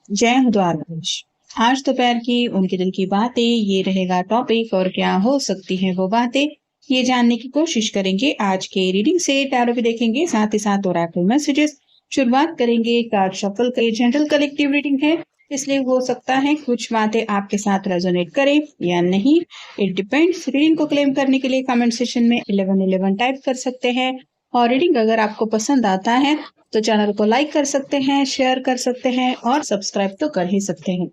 जय हो द्वारकाधीश। आज दोपहर की उनके दिल की बातें ये रहेगा टॉपिक और क्या हो सकती हैं वो बातें ये जानने की कोशिश करेंगे आज के रीडिंग से। टैरो भी देखेंगे साथ ही साथ ओरेकल मैसेजेस। शुरुआत करेंगे कार्ड शफल का। ये जनरल कलेक्टिव रीडिंग है इसलिए हो सकता है कुछ बातें आपके साथ रेजोनेट करें या नहीं। It depends. रीडिंग को क्लेम करने के लिए कमेंट सेक्शन में 1111 टाइप कर सकते हैं और रीडिंग अगर आपको पसंद आता है तो चैनल को लाइक कर सकते हैं, शेयर कर सकते हैं और सब्सक्राइब तो कर ही सकते हैं।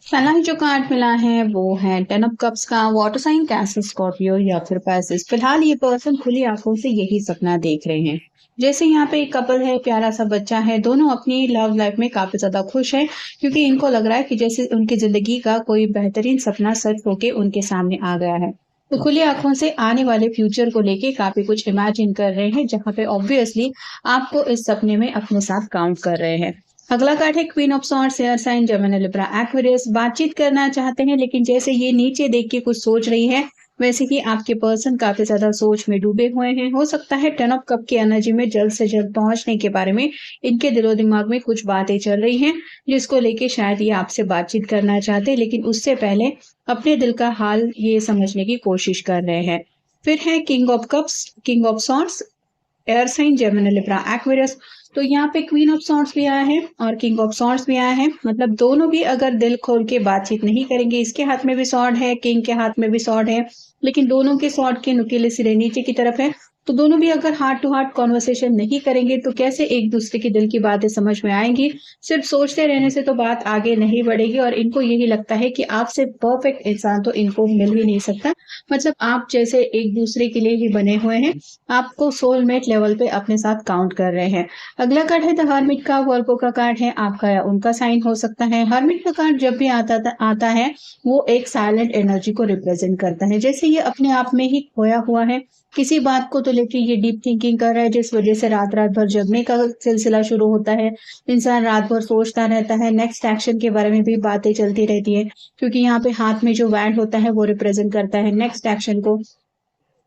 पहला जो कार्ड मिला है वो है 10 ऑफ कप्स का। वाटर साइन, कैंसर, स्कॉर्पियो या फिर पैसेस। फिलहाल ये पर्सन खुली आंखों से यही सपना देख रहे हैं। जैसे यहाँ पे एक कपल है, प्यारा सा बच्चा है, दोनों अपनी लव लाइफ में काफी ज्यादा खुश है क्योंकि इनको लग रहा है कि जैसे उनकी जिंदगी का कोई बेहतरीन सपना सच होके उनके सामने आ गया है। तो खुली आंखों से आने वाले फ्यूचर को लेके काफी कुछ इमेजिन कर रहे हैं जहाँ पे ऑब्वियसली आपको इस सपने में अपने साथ काउंट कर रहे हैं। अगला कार्ड है queen of swords, air sign, Gemini, Libra, Aquarius. बातचीत करना चाहते हैं लेकिन जैसे ये नीचे देख के कुछ सोच रही है वैसे ही आपके पर्सन काफी ज्यादा सोच में डूबे हुए हैं। हो सकता है 10 ऑफ कप की एनर्जी में जल्द से जल्द पहुंचने के बारे में इनके दिलो दिमाग में कुछ बातें चल रही हैं जिसको लेके शायद ये आपसे बातचीत करना चाहते हैं लेकिन उससे पहले अपने दिल का हाल ये समझने की कोशिश कर रहे हैं। फिर है king of cups, king of swords, air sign, Gemini, Libra, Aquarius. तो यहाँ पे क्वीन ऑफ सॉर्ड्स भी आया है और किंग ऑफ सॉर्ड्स भी आया है। मतलब दोनों भी अगर दिल खोल के बातचीत नहीं करेंगे, इसके हाथ में भी सॉर्ड है, किंग के हाथ में भी सॉर्ड है, लेकिन दोनों के सॉर्ड के नुकीले सिरे नीचे की तरफ है। तो दोनों भी अगर हार्ट टू हार्ट कॉन्वर्सेशन नहीं करेंगे तो कैसे एक दूसरे के दिल की बातें समझ में आएंगी। सिर्फ सोचते रहने से तो बात आगे नहीं बढ़ेगी और इनको यही लगता है कि आपसे परफेक्ट इंसान तो इनको मिल ही नहीं सकता। मतलब आप जैसे एक दूसरे के लिए ही बने हुए हैं, आपको सोलमेट लेवल पे अपने साथ काउंट कर रहे हैं। अगला कार्ड है द हर्मिट का। वर्गो का कार्ड है, आपका या उनका साइन हो सकता है। हर्मिट का कार्ड जब भी आता है वो एक साइलेंट एनर्जी को रिप्रेजेंट करता है। जैसे ये अपने आप में ही खोया हुआ है, किसी बात को तो लेके ये डीप थिंकिंग कर रहा है जिस वजह से रात रात भर जगने का सिलसिला शुरू होता है। इंसान रात भर सोचता रहता है, नेक्स्ट एक्शन के बारे में भी बातें चलती रहती है क्योंकि यहाँ पे हाथ में जो वैंड होता है वो रिप्रेजेंट करता है नेक्स्ट एक्शन को।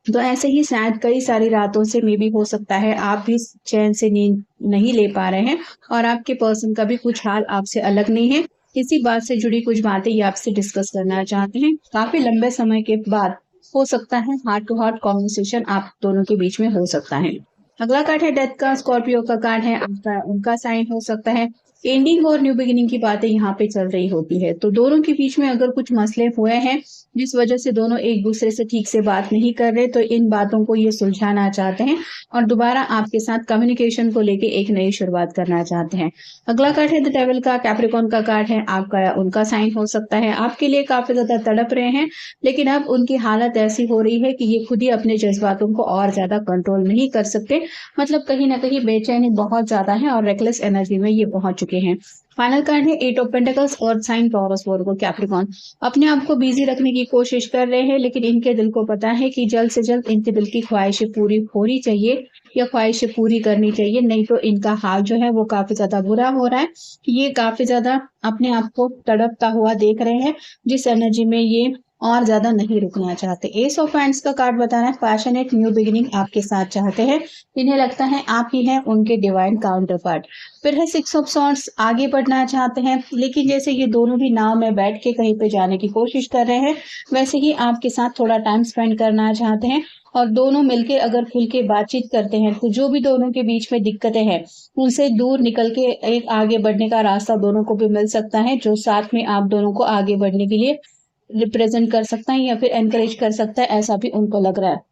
तो ऐसे ही शायद कई सारी रातों से मे बी हो सकता है आप भी चैन से नींद नहीं ले पा रहे हैं और आपके पर्सन का भी कुछ हाल आपसे अलग नहीं है। इसी बात से जुड़ी कुछ बातें ये आपसे डिस्कस करना चाहते हैं। काफी लंबे समय के बाद हो सकता है हार्ट टू हार्ट कॉन्वर्सेशन आप दोनों के बीच में हो सकता है। अगला कार्ड है डेथ का। स्कॉर्पियो का कार्ड है, आपका उनका साइन हो सकता है। एंडिंग और न्यू बिगिनिंग की बातें यहाँ पे चल रही होती है। तो दोनों के बीच में अगर कुछ मसले हुए हैं जिस वजह से दोनों एक दूसरे से ठीक से बात नहीं कर रहे तो इन बातों को ये सुलझाना चाहते हैं और दोबारा आपके साथ कम्युनिकेशन को लेके एक नई शुरुआत करना चाहते हैं। अगला कार्ड है द डेविल का। कैप्रिकॉर्न का कार्ड है, आपका या उनका साइन हो सकता है। आपके लिए काफी ज्यादा तड़प रहे हैं लेकिन अब उनकी हालत ऐसी हो रही है कि ये खुद ही अपने जज्बातों को और ज्यादा कंट्रोल नहीं कर सकते। मतलब कहीं ना कहीं बेचैनी बहुत ज्यादा है और रेकलेस एनर्जी में ये पहुंच चुके हैं। फाइनल कार्ड है 8 of pentacles, earth sign, Taurus, Virgo, Capricorn. अपने आप को बिजी रखने की कोशिश कर रहे हैं लेकिन इनके दिल को पता है कि जल्द से जल्द इनके दिल की ख्वाहिशें पूरी होनी चाहिए या ख्वाहिशें पूरी करनी चाहिए, नहीं तो इनका हाल जो है वो काफी ज्यादा बुरा हो रहा है। ये काफी ज्यादा अपने आप को तड़पता हुआ देख रहे हैं जिस एनर्जी में ये और ज्यादा नहीं रुकना चाहते। एस ऑफ हैंड्स का कार्ड बता रहा है पैशनेट न्यू बिगिनिंग आपके साथ चाहते हैं। इन्हें लगता है आप ही हैं उनके डिवाइन काउंटर पार्ट। फिर है सिक्स ऑफ सॉर्ड्स, आगे बढ़ना चाहते हैं, लेकिन जैसे ये दोनों भी नाव में बैठ के कहीं पे जाने की कोशिश कर रहे हैं, वैसे ही आपके साथ थोड़ा टाइम स्पेंड करना चाहते हैं। और दोनों मिलके अगर खुल के बातचीत करते हैं तो जो भी दोनों के बीच में दिक्कतें हैं उनसे दूर निकल के एक आगे बढ़ने का रास्ता दोनों को भी मिल सकता है, जो साथ में आप दोनों को आगे बढ़ने के लिए रिप्रेजेंट कर सकता है या फिर एनकरेज कर सकता है, ऐसा भी उनको लग रहा है।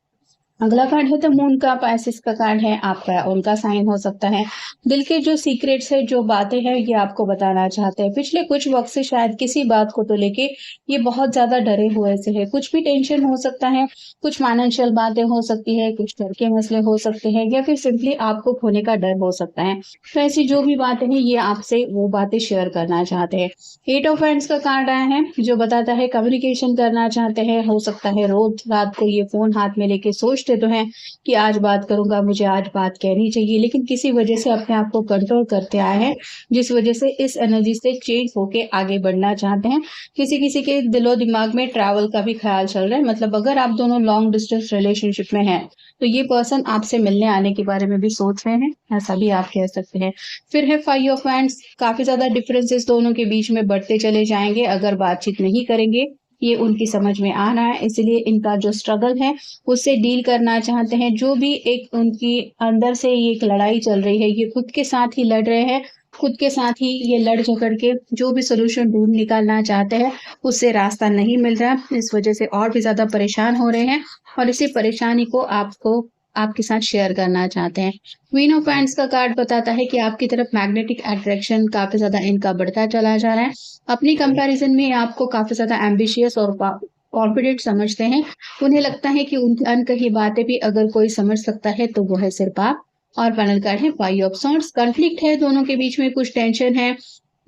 अगला कार्ड है द मून का, पैसिस का कार्ड है, आपका उनका साइन हो सकता है। दिल के जो सीक्रेट्स है, जो बातें हैं, ये आपको बताना चाहते हैं। पिछले कुछ वक्त से शायद किसी बात को तो लेके ये बहुत ज्यादा डरे हुए से है। कुछ भी टेंशन हो सकता है, कुछ फाइनेंशियल बातें हो सकती है, कुछ घर के मसले हो सकते हैं, या फिर सिंपली आपको खोने का डर हो सकता है। तो ऐसी जो भी बातें हैं, ये आपसे वो बातें शेयर करना चाहते हैं। एट ऑफ हैंड्स का कार्ड आया है, जो बताता है कम्युनिकेशन करना चाहते हैं। हो सकता है रोज रात को ये फोन हाथ में लेके सोचते तो हैं कि आज बात करूंगा, मुझे आज बात कहनी चाहिए, लेकिन किसी वजह से अपने आप को कंट्रोल करते आए हैं, जिस वजह से इस एनर्जी से चेंज होके आगे बढ़ना चाहते हैं। किसी किसी के दिलो दिमाग में ट्रैवल का भी ख्याल चल रहा है, मतलब अगर आप दोनों लॉन्ग डिस्टेंस रिलेशनशिप में हैं तो ये पर्सन आपसे मिलने आने के बारे में भी सोच रहे हैं, ऐसा भी आप कह सकते हैं। फिर है फाइव ऑफ हैंड्स, काफी ज्यादा डिफरेंसेस दोनों के बीच में बढ़ते चले जाएंगे अगर बातचीत नहीं करेंगे, ये उनकी समझ में आ रहा है। इसलिए इनका जो स्ट्रगल है उससे डील करना चाहते हैं। जो भी एक उनकी अंदर से ये एक लड़ाई चल रही है, ये खुद के साथ ही लड़ रहे हैं, खुद के साथ ही ये लड़ झगड़ के जो भी सोल्यूशन ढूंढ निकालना चाहते हैं उससे रास्ता नहीं मिल रहा, इस वजह से और भी ज्यादा परेशान हो रहे हैं और इसी परेशानी को आपको आपके साथ शेयर करना चाहते हैं। क्वीन ऑफ पैंट्स का कार्ड बताता है कि आपकी तरफ मैग्नेटिक अट्रैक्शन काफी ज्यादा इनका बढ़ता चला जा रहा है। अपनी कंपैरिजन में आपको काफी ज्यादा एम्बिशियस और कॉन्फिडेंट समझते हैं। उन्हें लगता है कि उनकी अनकही बातें भी अगर कोई समझ सकता है तो वो है सिर्फ आप। और फाइनल कार्ड है फाइव ऑफ सॉर्ड्स, कॉन्फ्लिक्ट है दोनों के बीच में, कुछ टेंशन है,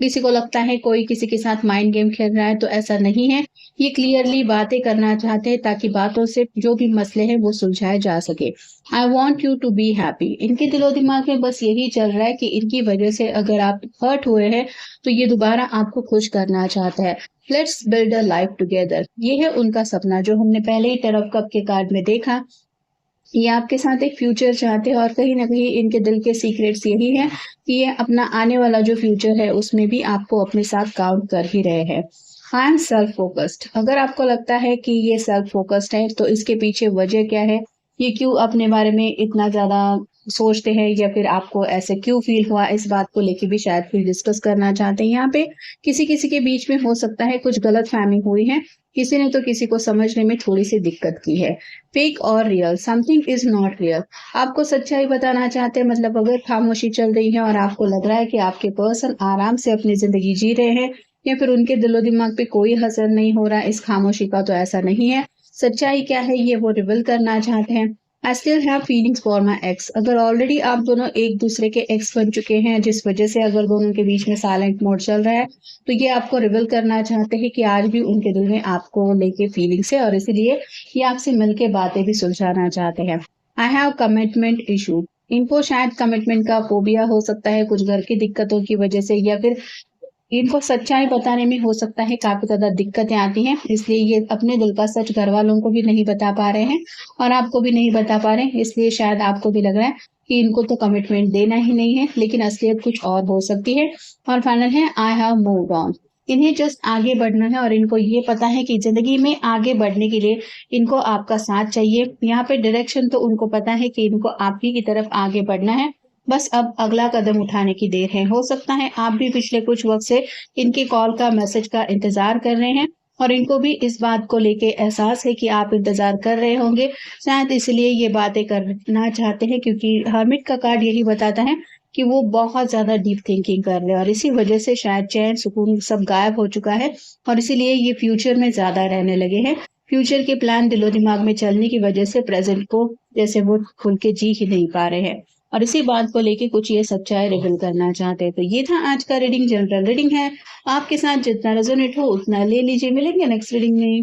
किसी को लगता है कोई किसी के साथ माइंड गेम खेल रहा है, तो ऐसा नहीं है। ये क्लियरली बातें करना चाहते हैं ताकि बातों से जो भी मसले हैं वो सुलझाए जा सके। I want you to be happy, इनके दिलो दिमाग में बस यही चल रहा है कि इनकी वजह से अगर आप हर्ट हुए हैं तो ये दोबारा आपको खुश करना चाहता है। Let's build a life together, ये है उनका सपना जो हमने पहले ही टेन कप के कार्ड में देखा। ये आपके साथ एक फ्यूचर चाहते हैं और कहीं ना कहीं इनके दिल के सीक्रेट्स यही है कि ये अपना आने वाला जो फ्यूचर है उसमें भी आपको अपने साथ काउंट कर ही रहे हैं। आई एम सेल्फ फोकस्ड, अगर आपको लगता है कि ये सेल्फ फोकस्ड है तो इसके पीछे वजह क्या है, ये क्यों अपने बारे में इतना ज्यादा सोचते हैं, या फिर आपको ऐसे क्यों फील हुआ, इस बात को लेके भी शायद फिर डिस्कस करना चाहते हैं। यहाँ पे किसी किसी के बीच में हो सकता है कुछ गलत फहमी हुई है, किसी ने तो किसी को समझने में थोड़ी सी दिक्कत की है। फेक और real, something is not real, आपको सच्चाई बताना चाहते हैं। मतलब अगर खामोशी चल रही है और आपको लग रहा है कि आपके पर्सन आराम से अपनी जिंदगी जी रहे हैं या फिर उनके दिलो दिमाग पे कोई असर नहीं हो रहा है इस खामोशी का, तो ऐसा नहीं है। सच्चाई क्या है ये वो रिवील करना चाहते हैं। I still have feelings for my x, अगर ऑलरेडी आप दोनों एक दूसरे के एक्स बन चुके हैं, जिस वजह से अगर दोनों के बीच में साइलेंट मोड चल रहा है, तो ये आपको रिवील करना चाहते हैं कि आज भी उनके दिल में आपको लेके फीलिंग्स है और इसीलिए ये आपसे मिलके बातें भी सुलझाना चाहते हैं। आई हैव कमिटमेंट इशू, इनको शायद कमिटमेंट का फोबिया हो सकता है कुछ घर की दिक्कतों की वजह से, या फिर इनको सच्चाई बताने में हो सकता है काफी ज्यादा दिक्कतें आती हैं, इसलिए ये अपने दिल का सच घर वालों को भी नहीं बता पा रहे हैं और आपको भी नहीं बता पा रहे हैं। इसलिए शायद आपको भी लग रहा है कि इनको तो कमिटमेंट देना ही नहीं है, लेकिन असलियत कुछ और हो सकती है। और फाइनल है आई हैव मूव्ड ऑन, इन्हें जस्ट आगे बढ़ना है और इनको ये पता है कि जिंदगी में आगे बढ़ने के लिए इनको आपका साथ चाहिए। यहाँ पे डायरेक्शन तो उनको पता है कि इनको आप ही की तरफ आगे बढ़ना है, बस अब अगला कदम उठाने की देर है। हो सकता है आप भी पिछले कुछ वक्त से इनकी कॉल का मैसेज का इंतजार कर रहे हैं और इनको भी इस बात को लेके एहसास है कि आप इंतजार कर रहे होंगे, शायद इसलिए ये बातें करना चाहते हैं, क्योंकि हर्मिट का कार्ड यही बताता है कि वो बहुत ज्यादा डीप थिंकिंग कर रहे हैं और इसी वजह से शायद चैन सुकून सब गायब हो चुका है और इसीलिए ये फ्यूचर में ज्यादा रहने लगे हैं। फ्यूचर के प्लान दिलो दिमाग में चलने की वजह से प्रेजेंट को जैसे वो खुल के जी ही नहीं पा रहे हैं और इसी बात को लेके कुछ ये सच्चाई रिवील करना चाहते हैं। तो ये था आज का रीडिंग, जनरल रीडिंग है, आपके साथ जितना रेजोनेट हो उतना ले लीजिए। मिलेंगे नेक्स्ट रीडिंग में।